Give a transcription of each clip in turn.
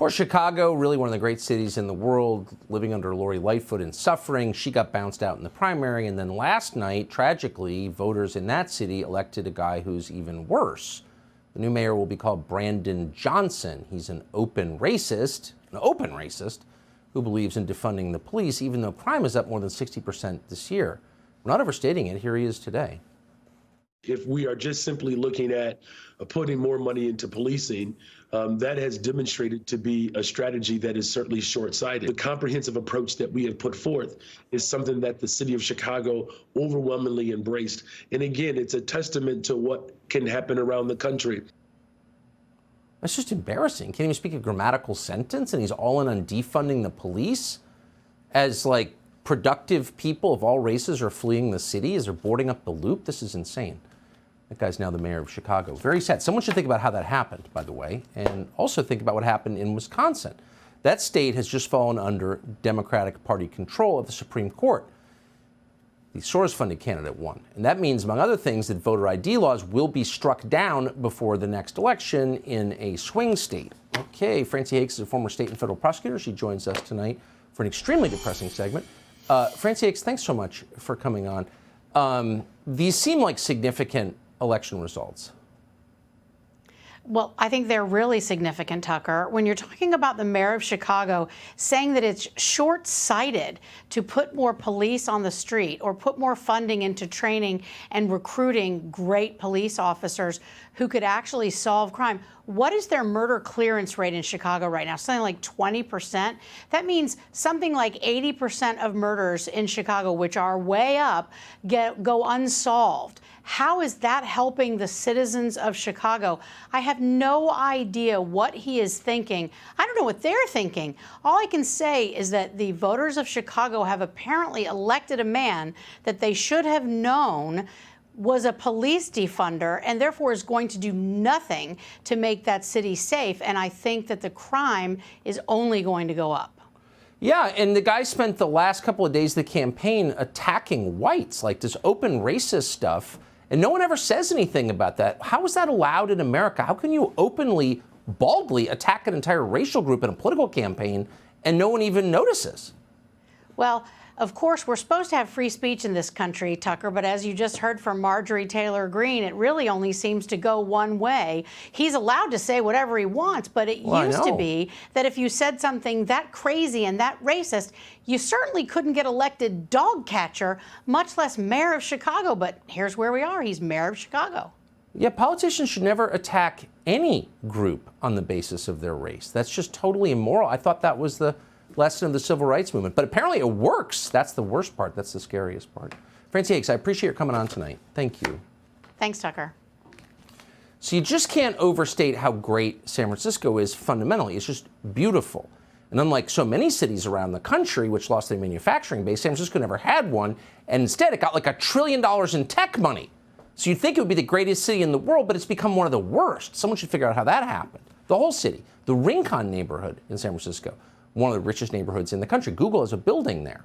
Poor Chicago, really one of the great cities in the world, living under Lori Lightfoot and suffering. She got bounced out in the primary, and then last night, tragically, voters in that city elected a guy who's even worse. The new mayor will be called Brandon Johnson. He's an open racist, who believes in defunding the police, even though crime is up more than 60% this year. We're not overstating it. Here he is today. If we are just simply looking at putting more money into policing, that has demonstrated to be a strategy that is certainly short-sighted. The comprehensive approach that we have put forth is something that the city of Chicago overwhelmingly embraced. And again, it's a testament to what can happen around the country. That's just embarrassing. Can't even speak a grammatical sentence, and he's all in on defunding the police as like productive people of all races are fleeing the city as they're boarding up the loop. This is insane. That guy's now the mayor of Chicago. Very sad. Someone should think about how that happened, by the way, and also think about what happened in Wisconsin. That state has just fallen under Democratic Party control of the Supreme Court. The Soros-funded candidate won. And that means, among other things, that voter ID laws will be struck down before the next election in a swing state. Okay, Francie Hakes is a former state and federal prosecutor. She joins us tonight for an extremely depressing segment. Francie Hakes, thanks so much for coming on. These seem like significant election results. Well, I think they're really significant, Tucker. When you're talking about the mayor of Chicago saying that it's short-sighted to put more police on the street or put more funding into training and recruiting great police officers who could actually solve crime. What is their murder clearance rate in Chicago right now? Something like 20%. That means something like 80% of murders in Chicago, which are way up, go unsolved. How is that helping the citizens of Chicago? I have no idea what he is thinking. I don't know what they're thinking. All I can say is that the voters of Chicago have apparently elected a man that they should have known was a police defunder and therefore is going to do nothing to make that city safe. And I think that the crime is only going to go up. Yeah, and the guy spent the last couple of days of the campaign attacking whites, like this open racist stuff. And no one ever says anything about that. How is that allowed in America? How can you openly, baldly attack an entire racial group in a political campaign and no one even notices? Well, of course, we're supposed to have free speech in this country, Tucker, but as you just heard from Marjorie Taylor Greene, it really only seems to go one way. He's allowed to say whatever he wants, but it used to be that if you said something that crazy and that racist, you certainly couldn't get elected dog catcher, much less mayor of Chicago. But here's where we are. He's mayor of Chicago. Yeah, politicians should never attack any group on the basis of their race. That's just totally immoral. I thought that was the lesson of the civil rights movement. But apparently it works. That's the worst part. That's the scariest part. Francie Hakes, I appreciate your coming on tonight. Thank you. Thanks, Tucker. So you just can't overstate how great San Francisco is fundamentally. It's just beautiful. And unlike so many cities around the country, which lost their manufacturing base, San Francisco never had one. And instead, it got like $1 trillion in tech money. So you'd think it would be the greatest city in the world, but it's become one of the worst. Someone should figure out how that happened. The whole city, the Rincon neighborhood in San Francisco, one of the richest neighborhoods in the country. Google has a building there,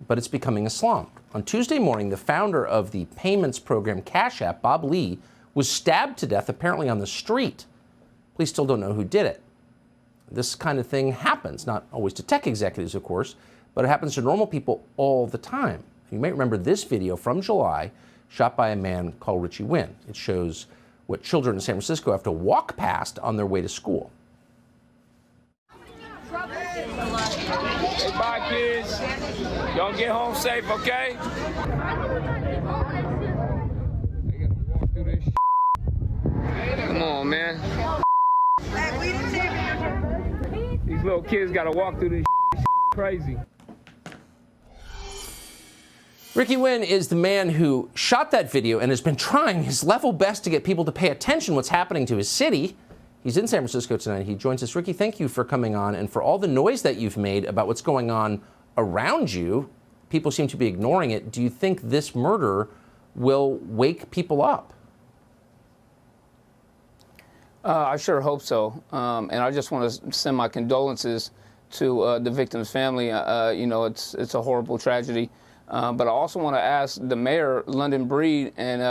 but it's becoming a slum. On Tuesday morning, the founder of the payments program Cash App, Bob Lee, was stabbed to death apparently on the street. Police still don't know who did it. This kind of thing happens, not always to tech executives, of course, but it happens to normal people all the time. You may remember this video from July, shot by a man called Richie Nguyen. It shows what children in San Francisco have to walk past on their way to school. Hey, bye, kids. Y'all get home safe, okay? They gotta walk through this shit. Come on, man. These little kids gotta walk through this shit. Crazy. Ricky Nguyen is the man who shot that video and has been trying his level best to get people to pay attention to what's happening to his city. He's in San Francisco tonight. He joins us. Ricky, thank you for coming on and for all the noise that you've made about what's going on around you. People seem to be ignoring it. Do you think this murder will wake people up? I sure hope so. And I just want to send my condolences to the victim's family. You know, it's a horrible tragedy. But I also want to ask the mayor, London Breed, and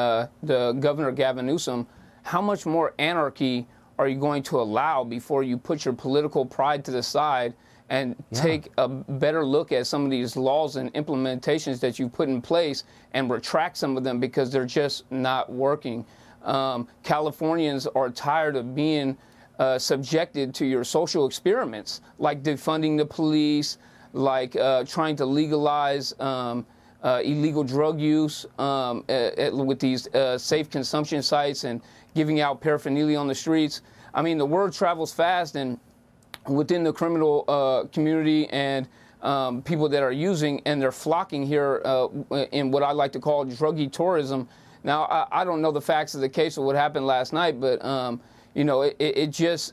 the governor, Gavin Newsom, how much more anarchy are you going to allow before you put your political pride to the side and take a better look at some of these laws and implementations that you put in place and retract some of them because they're just not working? Californians are tired of being subjected to your social experiments, like defunding the police, like trying to legalize illegal drug use with these safe consumption sites and giving out paraphernalia on the streets. I mean, the word travels fast, and within the criminal community and people that are using, and they're flocking here in what I like to call druggy tourism. Now, I don't know the facts of the case of what happened last night, but you know, it just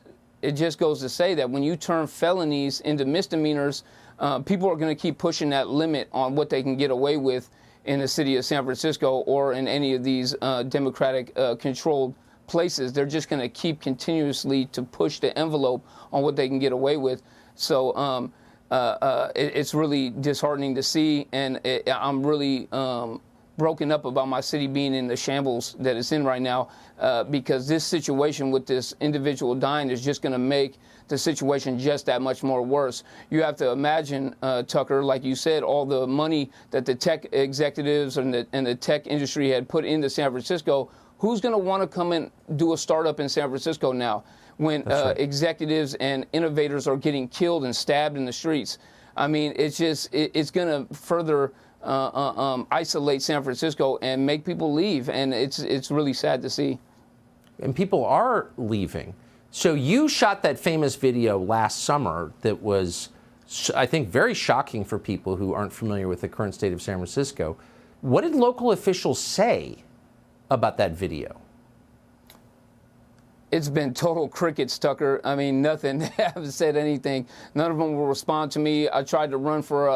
goes to say that when you turn felonies into misdemeanors, people are going to keep pushing that limit on what they can get away with in the city of San Francisco or in any of these Democratic controlled places. They're just going to keep continuously to push the envelope on what they can get away with. So it's really disheartening to see, and I'm really broken up about my city being in the shambles that it's in right now, because this situation with this individual dying is just going to make the situation just that much more worse. You have to imagine, Tucker, like you said, all the money that the tech executives and the tech industry had put into San Francisco. Who's going to want to come and do a startup in San Francisco now when executives and innovators are getting killed and stabbed in the streets? I mean, it's going to further isolate San Francisco and make people leave, and it's really sad to see. And people are leaving. So you shot that famous video last summer that was, I think, very shocking for people who aren't familiar with the current state of San Francisco. What did local officials say about that video? It's been total crickets, Tucker. I mean, nothing. They haven't said anything. None of them will respond to me. I tried to run for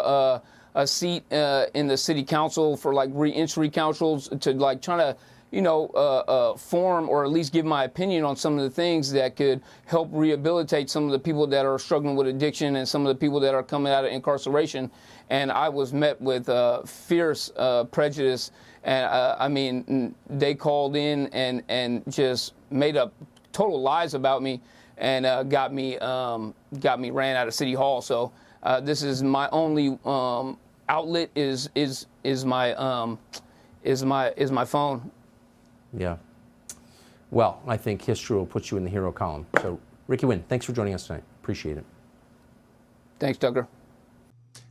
a seat in the city council for like re-entry councils to like try to, you know, form or at least give my opinion on some of the things that could help rehabilitate some of the people that are struggling with addiction and some of the people that are coming out of incarceration. And I was met with fierce prejudice. And I mean, they called in and just made up total lies about me and got me ran out of City Hall. So this is my only outlet is my phone. Yeah. Well, I think history will put you in the hero column. So, Ricky Nguyen, thanks for joining us tonight. Appreciate it. Thanks, Tucker.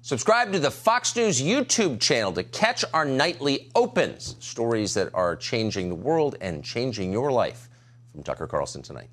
Subscribe to the Fox News YouTube channel to catch our nightly opens, stories that are changing the world and changing your life. From Tucker Carlson tonight.